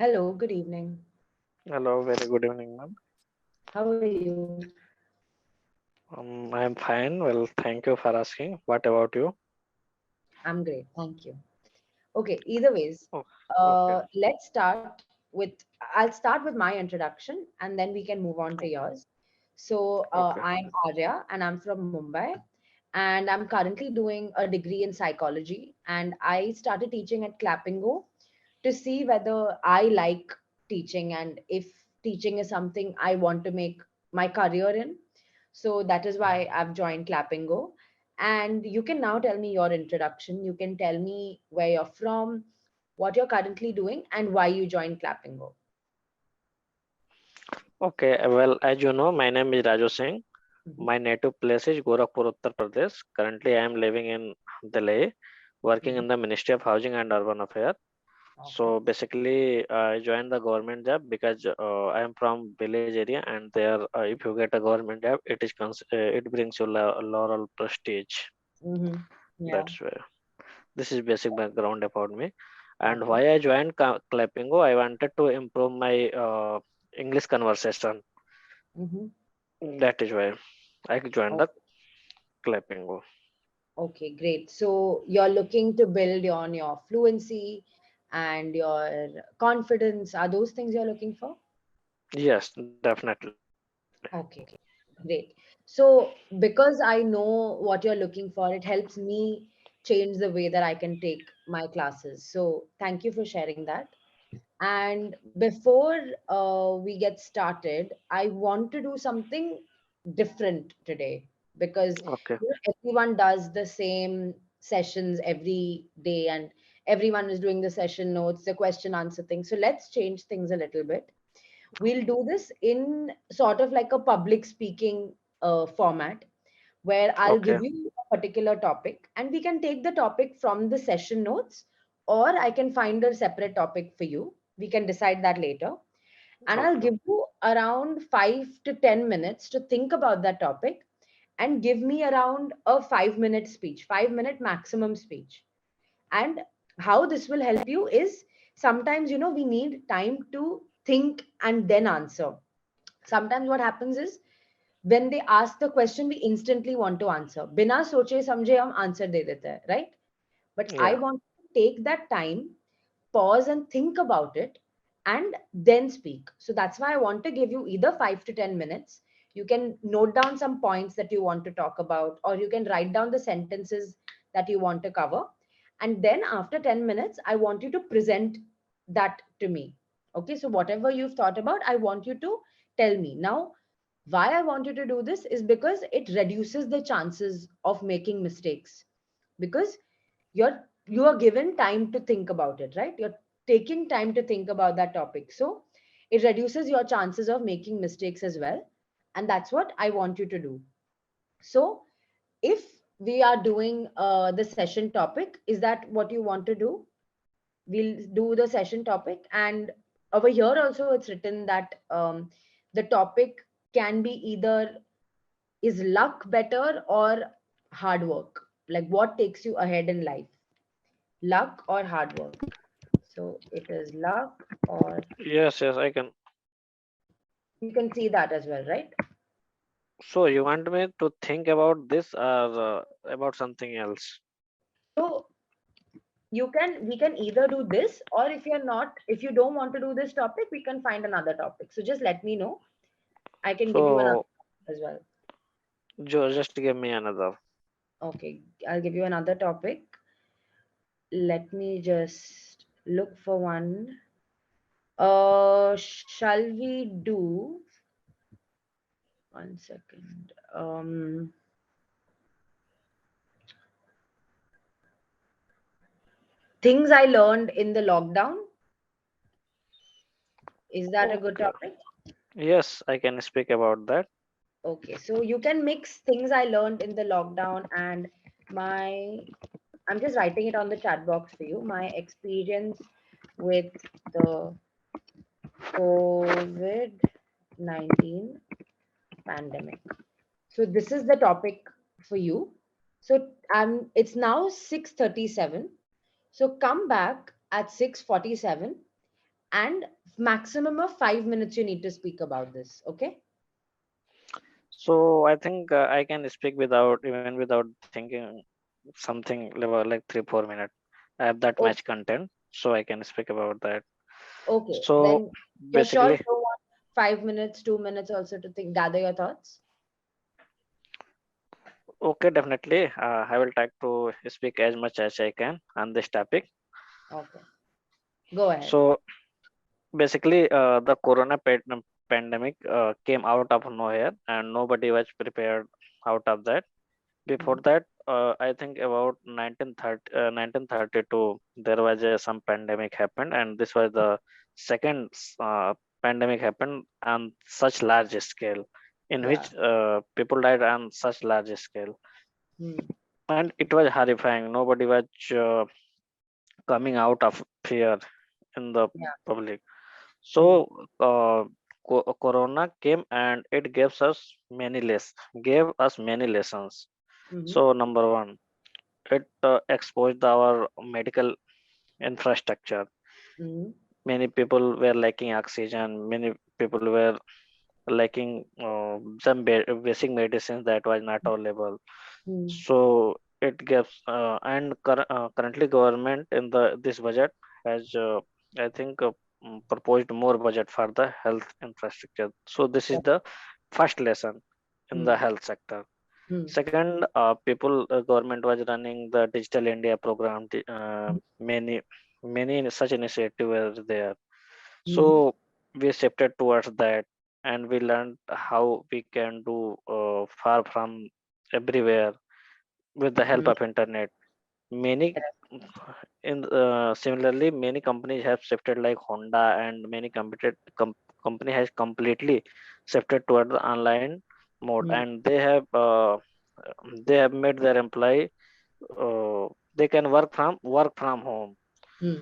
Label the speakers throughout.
Speaker 1: Hello, good evening.
Speaker 2: Hello, very good evening, ma'am.
Speaker 1: How are you?
Speaker 2: I'm fine. Well, thank you for asking. What about you?
Speaker 1: I'm great, thank you. Okay, either ways,
Speaker 2: Oh, okay,
Speaker 1: let's start with, I'll start with my introduction and then we can move on to yours. So,
Speaker 2: okay,
Speaker 1: I'm Arya and I'm from Mumbai, and I'm currently doing a degree in psychology. And I started teaching at Clapingo to see whether I like teaching and if teaching is something I want to make my career in. So that is why I've joined Clapingo. And you can now tell me your introduction. You can tell me where you're from, what you're currently doing, and why you joined Clapingo.
Speaker 2: okay. Well, as you know, my name is Raju Singh.
Speaker 1: Mhm,
Speaker 2: My native place is Gorakhpur, Uttar Pradesh. Currently, I am living in Delhi, working
Speaker 1: mhm.
Speaker 2: in the Ministry of Housing and Urban Affairs.
Speaker 1: Okay.
Speaker 2: So basically, I joined the government job because I am from village area, and there, if you get a government job, it brings you laurel prestige.
Speaker 1: Mm-hmm. Yeah.
Speaker 2: That's why. This is basic background about me. And
Speaker 1: Okay.
Speaker 2: why I joined Clapingo, I wanted to improve my English conversation.
Speaker 1: Mm-hmm.
Speaker 2: That is why I joined the
Speaker 1: Okay.
Speaker 2: Clapingo.
Speaker 1: Okay, great. So you're looking to build on your fluency and your confidence. Are those things you're looking for?
Speaker 2: Yes, definitely.
Speaker 1: Okay, great. So, because I know what you're looking for, it helps me change the way that I can take my classes. So, thank you for sharing that. And before we get started, I want to do something different today because
Speaker 2: Okay.
Speaker 1: everyone does the same sessions every day and everyone is doing the session notes, the question answer thing. So, let's change things a little bit. We'll do this in sort of like a public speaking format where I'll
Speaker 2: Okay.
Speaker 1: give you a particular topic and we can take the topic from the session notes, or I can find a separate topic for you. We can decide that later. And I'll
Speaker 2: Okay.
Speaker 1: give you around 5 to 10 minutes to think about that topic and give me around a 5 minute speech, 5 minute maximum speech. And how this will help you is sometimes, we need time to think and then answer. Sometimes what happens is when they ask the question, we instantly want to answer. बिना सोचे समझे हम answer दे देते हैं, right? But I
Speaker 2: Yeah.
Speaker 1: want to take that time, pause and think about it, and then speak. So that's why I want to give you either 5 to 10 minutes. You can note down some points that you want to talk about, or you can write down the sentences that you want to cover. And then after 10 minutes, I want you to present that to me. Okay, so whatever you've thought about, I want you to tell me. Now, why I want you to do this is because it reduces the chances of making mistakes. Because you are given time to think about it, right? You're taking time to think about that topic, so it reduces your chances of making mistakes as well, and that's what I want you to do. So if we are doing the session topic, is that what you want to do? We'll do the session topic, and over here also it's written that the topic can be either is luck better or hard work, like what takes you ahead in life, luck or hard work. So it is luck or
Speaker 2: Yes, yes, I can.
Speaker 1: you can see that as well, right?
Speaker 2: So you want me to think about this or about something else?
Speaker 1: So we can either do this, or if you don't want to do this topic, we can find another topic. So just let me know. I can give you another
Speaker 2: So
Speaker 1: topic as well.
Speaker 2: just give me another.
Speaker 1: Okay, I'll give you another topic. Let me just look for one. Shall we do one second? Things I learned in the lockdown. Is that a good
Speaker 2: Okay.
Speaker 1: topic?
Speaker 2: Yes, I can speak about that.
Speaker 1: Okay, so you can mix things I learned in the lockdown and my, I'm just writing it on the chat box for you, my experience with the COVID 19 pandemic. So this is the topic for you. So it's now 6:37. So come back at 6:47 and maximum of 5 minutes you need to speak about this. Okay.
Speaker 2: So I think I can speak without even without thinking something like 3 4 minutes. I have that
Speaker 1: Okay.
Speaker 2: much content, so I can speak about that.
Speaker 1: Okay.
Speaker 2: So
Speaker 1: Then you're sure you
Speaker 2: basically,
Speaker 1: don't want 5 minutes, 2 minutes also to think, gather your thoughts?
Speaker 2: okay, definitely, I will try to speak as much as I can on this topic.
Speaker 1: Okay. Go ahead.
Speaker 2: So basically, the pandemic came out of nowhere, and nobody was prepared out of that. Before
Speaker 1: Mm.
Speaker 2: that, I think about 1932, there was some pandemic happened, and this was the second pandemic happened on such large scale, in
Speaker 1: Yeah.
Speaker 2: which people died on such large scale,
Speaker 1: Mm.
Speaker 2: and it was horrifying. Nobody was coming out of fear in the
Speaker 1: Yeah.
Speaker 2: public.
Speaker 1: Mm.
Speaker 2: So, Corona came and it gave us many lessons.
Speaker 1: Mm-hmm.
Speaker 2: So, number one, it exposed our medical infrastructure.
Speaker 1: Mm-hmm.
Speaker 2: Many people were lacking oxygen. Many people were lacking some basic medicines that was not available.
Speaker 1: Mm.
Speaker 2: So it gives currently government in the this budget has I think proposed more budget for the health infrastructure. So this is the first lesson in the
Speaker 1: Mm.
Speaker 2: health sector.
Speaker 1: Mm.
Speaker 2: Second, government was running the Digital India program. Many such initiatives were there.
Speaker 1: Mm.
Speaker 2: So we shifted towards that, and we learned how we can do far from everywhere with the help
Speaker 1: Mm.
Speaker 2: of internet. Many similarly, many companies have shifted like Honda, and many company has completely shifted toward the online mode,
Speaker 1: Mm.
Speaker 2: and they have made their employee they can work from home.
Speaker 1: Mm.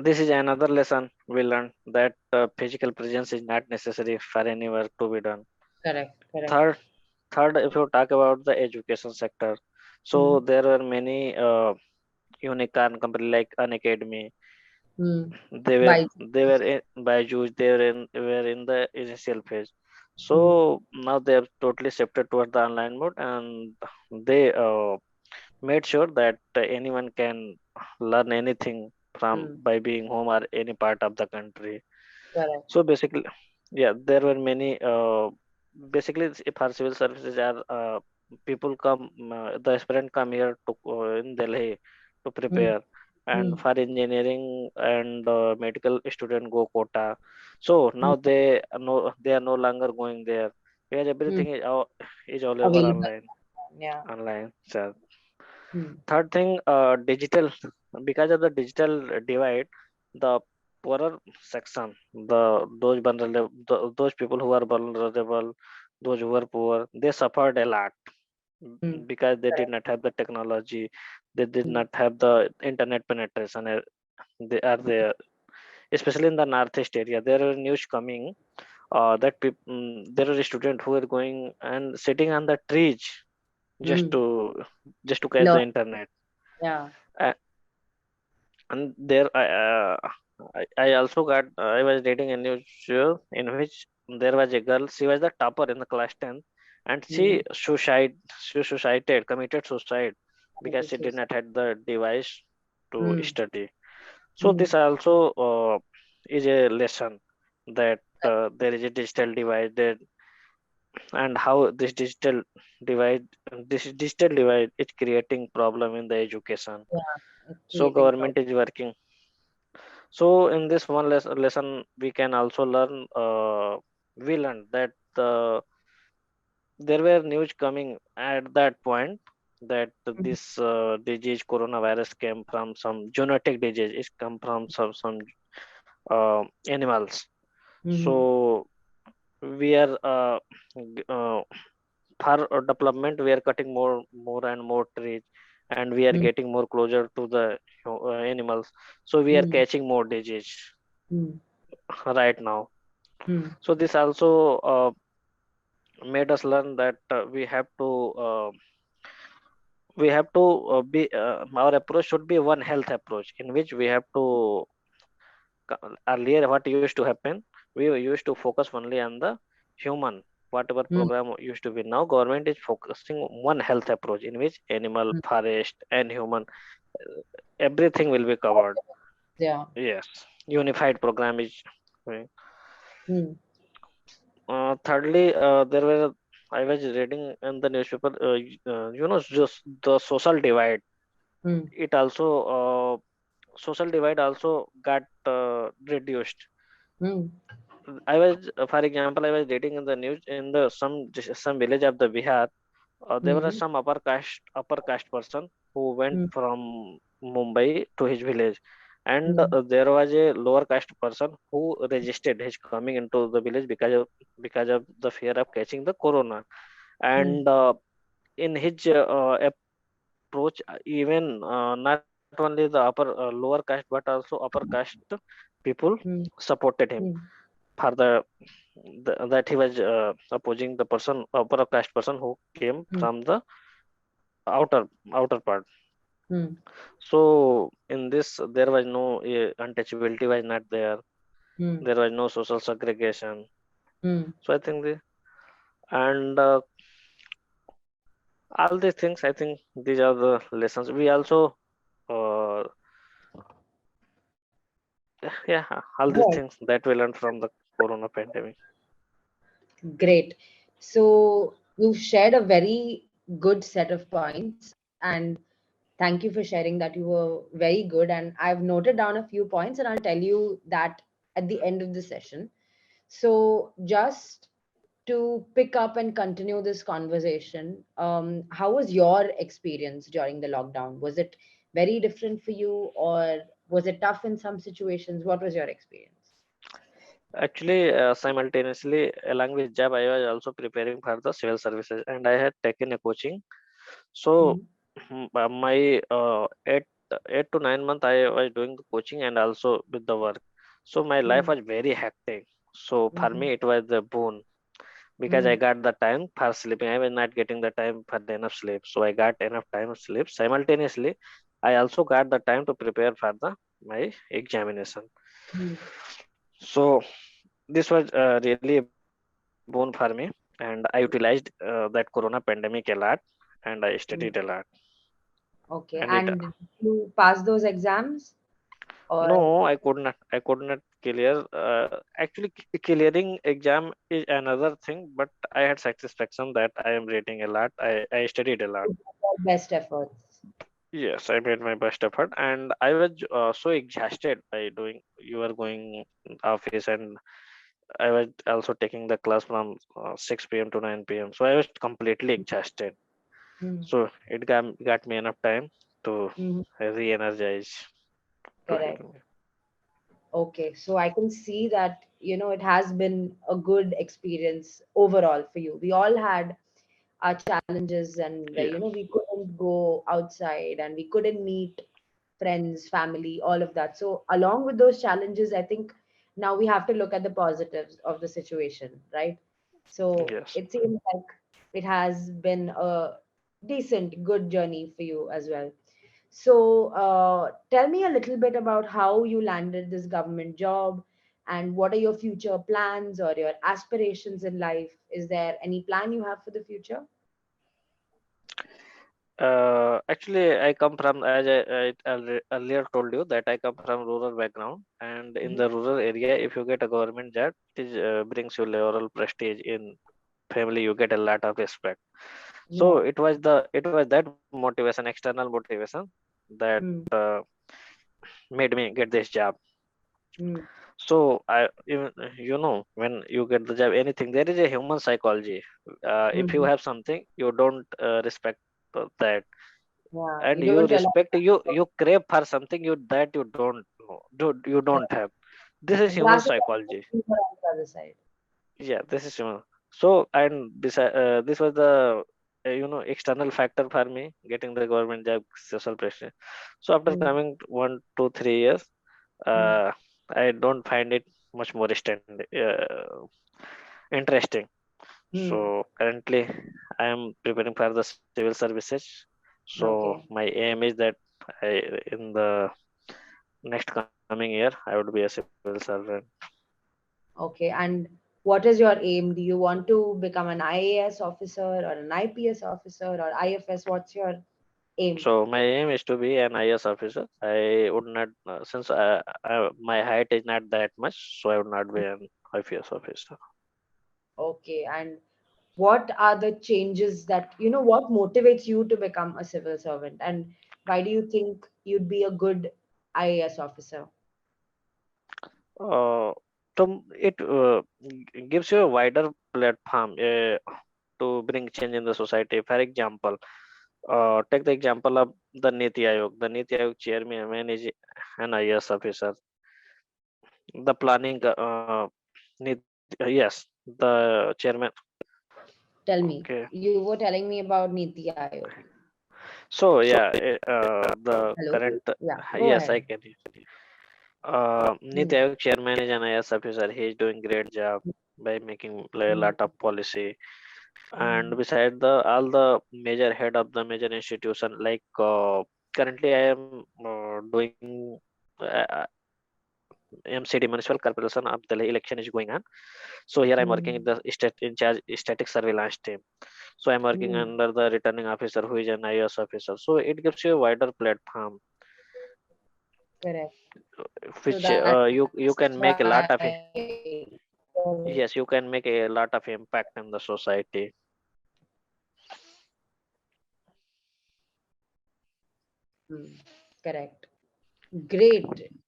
Speaker 2: This is another lesson we learned, that physical presence is not necessary for any work to be done.
Speaker 1: Correct. Correct.
Speaker 2: Third, if you talk about the education sector, so
Speaker 1: Mm.
Speaker 2: there were many unicorn company like Unacademy.
Speaker 1: Mm.
Speaker 2: They were
Speaker 1: By.
Speaker 2: they were in, Byju's. They were in the initial phase.
Speaker 1: Mm.
Speaker 2: So now they have totally shifted towards the online mode, and they made sure that anyone can learn anything from
Speaker 1: Mm.
Speaker 2: by being home or any part of the country.
Speaker 1: Correct.
Speaker 2: So basically, yeah, there were many basically if our civil services are people come the aspirant come here to in Delhi to
Speaker 1: Mm.
Speaker 2: prepare, and
Speaker 1: Mm.
Speaker 2: for engineering and medical student go Kota. So now
Speaker 1: Mm.
Speaker 2: they are no longer going there, because
Speaker 1: Mm.
Speaker 2: everything is available
Speaker 1: Available.
Speaker 2: online.
Speaker 1: Yeah.
Speaker 2: So
Speaker 1: Mm.
Speaker 2: third thing, digital, because of the digital divide, the poorer section, those people who are vulnerable, those who are poor, they suffered a lot,
Speaker 1: Mm.
Speaker 2: because they did
Speaker 1: Correct.
Speaker 2: not have the technology, they did
Speaker 1: Mm.
Speaker 2: not have the internet penetration. They are there, especially in the northeast area. There are news coming there are students who are going and sitting on the trees just
Speaker 1: Mm.
Speaker 2: to just to catch
Speaker 1: Learn.
Speaker 2: the internet.
Speaker 1: Yeah.
Speaker 2: And there I also got I was reading a news in which there was a girl. She was the topper in the class 10, and
Speaker 1: Mm.
Speaker 2: committed suicide, because
Speaker 1: Committed
Speaker 2: she did
Speaker 1: suicide.
Speaker 2: not have the device to
Speaker 1: Mm.
Speaker 2: study. So
Speaker 1: Mm.
Speaker 2: this also is a lesson that there is a digital divide there, and how this digital divide is creating problem in the education.
Speaker 1: Yeah. It's
Speaker 2: So
Speaker 1: creating problems.
Speaker 2: government is working. So in this one lesson, we can also we learned that there were news coming at that point that
Speaker 1: Mm.
Speaker 2: this disease, coronavirus, came from some genetic disease. It come from some animals.
Speaker 1: Mm.
Speaker 2: So we are for development, we are cutting more and more trees, and we are
Speaker 1: Mm.
Speaker 2: getting more closer to the animals. So we are
Speaker 1: Mm.
Speaker 2: catching more disease
Speaker 1: Mm.
Speaker 2: right now.
Speaker 1: Mm.
Speaker 2: So this also made us learn that we have to be our approach should be one health approach, in which we have to earlier what used to happen, we used to focus only on the human, whatever
Speaker 1: mm,
Speaker 2: program used to be. Now government is focusing on one health approach in which animal,
Speaker 1: mm.
Speaker 2: forest and human, everything will be covered.
Speaker 1: Yeah.
Speaker 2: Yes, unified program is going.
Speaker 1: Mm,
Speaker 2: Thirdly, there were, I was reading in the newspaper, just the social divide.
Speaker 1: mm,
Speaker 2: It also, social divide also got reduced.
Speaker 1: mm,
Speaker 2: I was, for example, I was reading in the news in the some village of the Bihar. There was
Speaker 1: mm,
Speaker 2: some upper caste person who went
Speaker 1: mm,
Speaker 2: from Mumbai to his village, and
Speaker 1: mm,
Speaker 2: there was a lower caste person who resisted his coming into the village because of the fear of catching the corona.
Speaker 1: mm,
Speaker 2: And in his approach, even not only the lower caste but also upper caste people
Speaker 1: mm,
Speaker 2: supported him
Speaker 1: mm,
Speaker 2: for that he was opposing the person, upper caste person who came
Speaker 1: mm,
Speaker 2: from the outer part.
Speaker 1: mm,
Speaker 2: So in this there was no untouchability was not there.
Speaker 1: mm,
Speaker 2: There was no social segregation.
Speaker 1: mm.
Speaker 2: So I think and all these things, I think these are the lessons we also uh, yeah, all these
Speaker 1: Right.
Speaker 2: things that we learned from the corona pandemic.
Speaker 1: Great. So you've shared a very good set of points, and thank you for sharing that. You were very good, and I've noted down a few points, and I'll tell you that at the end of the session. So just to pick up and continue this conversation, how was your experience during the lockdown? Was it very different for you, or was it tough in some situations? What was your experience?
Speaker 2: Actually, simultaneously along with job, I was also preparing for the civil services, and I had taken a coaching. So
Speaker 1: Mm,
Speaker 2: my 8 to 9 month I was doing the coaching and also with the work. So my life
Speaker 1: mm,
Speaker 2: was very hectic. So for
Speaker 1: mm,
Speaker 2: me it was the boon because I
Speaker 1: mm,
Speaker 2: got the time for sleeping. I was not getting the time for enough sleep. So I got enough time of sleep. Simultaneously, I also got the time to prepare for the my examination.
Speaker 1: mm.
Speaker 2: So this was really a boon for me, and I utilized that corona pandemic a lot, and I studied a
Speaker 1: Mm.
Speaker 2: lot.
Speaker 1: Okay.
Speaker 2: And it
Speaker 1: And did you pass those exams? Or
Speaker 2: no, I could not clear. Actually, clearing exam is another thing, but I had satisfaction that I am reading a lot. I studied a lot.
Speaker 1: best efforts?
Speaker 2: Yes, I made my best effort, and I was so exhausted by doing. You are going office, and I was also taking the class from 6 p.m. to 9 p.m. So I was completely exhausted.
Speaker 1: Mm,
Speaker 2: So it got me enough time to
Speaker 1: mhm.
Speaker 2: re-energize to help
Speaker 1: Correct.
Speaker 2: me.
Speaker 1: Okay. So I can see that, it has been a good experience overall for you. We all had our challenges, and
Speaker 2: Yeah.
Speaker 1: we couldn't go outside and we couldn't meet friends, family, all of that. So along with those challenges, I think now we have to look at the positives of the situation, right? So
Speaker 2: Yes.
Speaker 1: it seems like it has been a decent good journey for you as well. So tell me a little bit about how you landed this government job, and what are your future plans or your aspirations in life? Is there any plan you have for the future?
Speaker 2: Actually, I come from, as I earlier told you, that I come from rural background, and in
Speaker 1: Mhm.
Speaker 2: the rural area, if you get a government job, it is, brings you level prestige in family. You get a lot of respect. So
Speaker 1: Yeah.
Speaker 2: it was that motivation, external motivation, that
Speaker 1: Mm,
Speaker 2: made me get this job.
Speaker 1: mm,
Speaker 2: So I even when you get the job, anything there is a human psychology. If you
Speaker 1: mhm.
Speaker 2: have something, you don't respect that,
Speaker 1: Yeah.
Speaker 2: and
Speaker 1: You
Speaker 2: you
Speaker 1: don't realize.
Speaker 2: respect, you crave for something you don't know, you don't have. This is
Speaker 1: The
Speaker 2: human
Speaker 1: grass is
Speaker 2: psychology.
Speaker 1: always greener on the other side.
Speaker 2: Yeah, this is human. So, and this was the external factor for me getting the government job, social pressure. So after
Speaker 1: Mm,
Speaker 2: coming 1 2 3 years,
Speaker 1: mm,
Speaker 2: uh, I don't find it much more interesting.
Speaker 1: mm.
Speaker 2: So currently I am preparing for the civil services. So
Speaker 1: Okay.
Speaker 2: my aim is that I in the next coming year I would be a civil servant.
Speaker 1: Okay, and what is your aim? Do you want to become an IAS officer or an IPS officer or IFS? What's your aim?
Speaker 2: So my aim is to be an IS officer. I would not, since my height is not that much, so I would not be an IPS officer.
Speaker 1: Okay, and what are the changes that, what motivates you to become a civil servant? And why do you think you'd be a good IAS officer?
Speaker 2: Uh, it gives you a wider platform to bring change in the society. For example, take the example of the Niti Aayog. The Niti Aayog chairman is an IAS officer. The planning, yes, the chairman.
Speaker 1: Tell me.
Speaker 2: Okay.
Speaker 1: You were telling me about Niti Aayog.
Speaker 2: So yeah, the
Speaker 1: Hello?
Speaker 2: current,
Speaker 1: Yeah, go
Speaker 2: yes, I
Speaker 1: ahead.
Speaker 2: can. Niti
Speaker 1: Hmm.
Speaker 2: Aayog chairman is an IAS officer. He is doing great job by making a
Speaker 1: Hmm.
Speaker 2: lot of policy. And
Speaker 1: Hmm.
Speaker 2: beside the all the major head of the major institution, like currently I am doing MCD Municipal Corporation of Delhi election is going on. So here I'm working in
Speaker 1: Hmm.
Speaker 2: the state in charge static surveillance team. So I'm working
Speaker 1: Hmm.
Speaker 2: under the returning officer who is an IAS officer. So it gives you a wider platform,
Speaker 1: Correct. So
Speaker 2: which
Speaker 1: that's
Speaker 2: you can make a lot of,
Speaker 1: why.
Speaker 2: yes, you can make a lot of impact in the society.
Speaker 1: Hmm. Correct. Great.